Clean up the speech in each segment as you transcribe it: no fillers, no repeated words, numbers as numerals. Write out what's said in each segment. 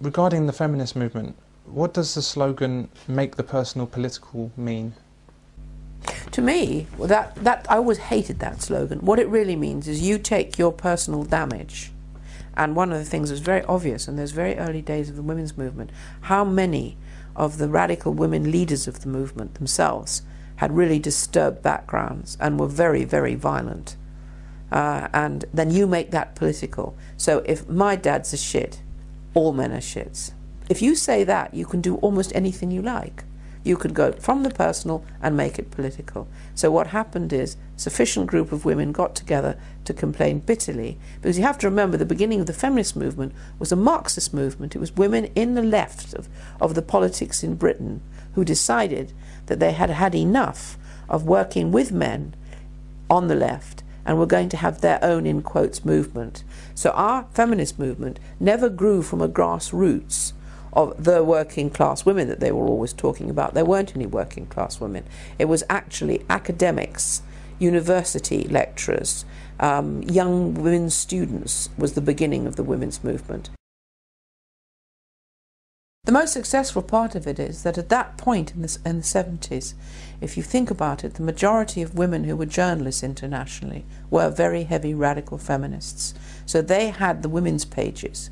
Regarding the feminist movement, what does the slogan "make the personal political" mean? To me, that I always hated that slogan. What it really means is you take your personal damage. And one of the things that's very obvious in those very early days of the women's movement, how many of the radical women leaders of the movement themselves had really disturbed backgrounds and were very, very violent. And then you make that political. So if my dad's a shit, all men are shits. If you say that, you can do almost anything you like. You could go from the personal and make it political. So what happened is a sufficient group of women got together to complain bitterly, because you have to remember the beginning of the feminist movement was a Marxist movement. It was women in the left of the politics in Britain who decided that they had had enough of working with men on the left and were going to have their own, in quotes, movement. So our feminist movement never grew from a grassroots of the working class women that they were always talking about. There weren't any working class women. It was actually academics, university lecturers, young women students was the beginning of the women's movement. The most successful part of it is that at that point in the 70s, if you think about it, the majority of women who were journalists internationally were very heavy radical feminists. So they had the women's pages.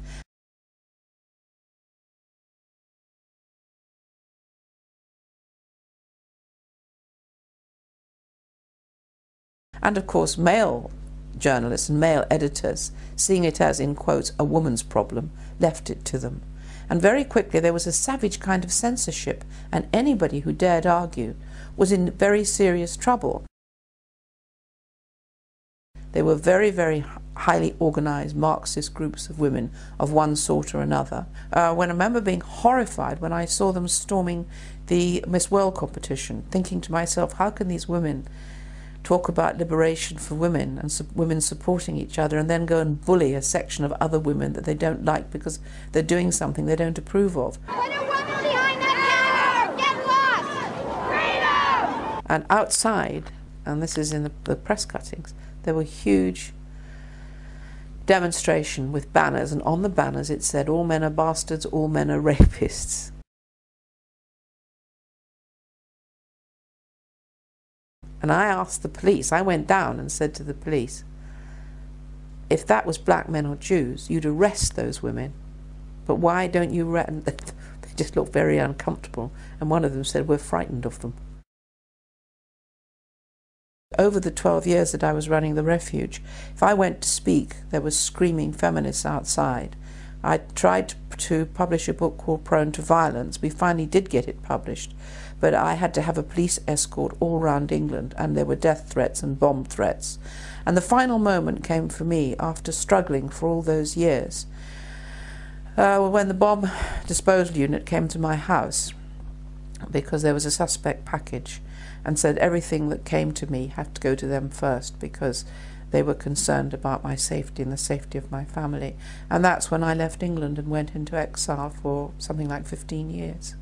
And of course male journalists and male editors, seeing it as, in quotes, a woman's problem, left it to them. And very quickly there was a savage kind of censorship, and anybody who dared argue was in very serious trouble. They were very, very highly organized Marxist groups of women of one sort or another. When I remember being horrified when I saw them storming the Miss World competition, thinking to myself, how can these women talk about liberation for women and women supporting each other, and then go and bully a section of other women that they don't like because they're doing something they don't approve of. Put a woman behind that counter! Get lost! Freedom! And outside, and this is in the press cuttings, there were huge demonstration with banners, and on the banners it said, all men are bastards, all men are rapists. And I asked the police, I went down and said to the police, if that was black men or Jews, you'd arrest those women. But why don't you arrest them? They just looked very uncomfortable. And one of them said, we're frightened of them. Over the 12 years that I was running the refuge, if I went to speak, there was screaming feminists outside. I tried to publish a book called Prone to Violence. We finally did get it published. But I had to have a police escort all around England, and there were death threats and bomb threats. And the final moment came for me after struggling for all those years, when the bomb disposal unit came to my house, because there was a suspect package, and said everything that came to me had to go to them first, because they were concerned about my safety and the safety of my family. And that's when I left England and went into exile for something like 15 years.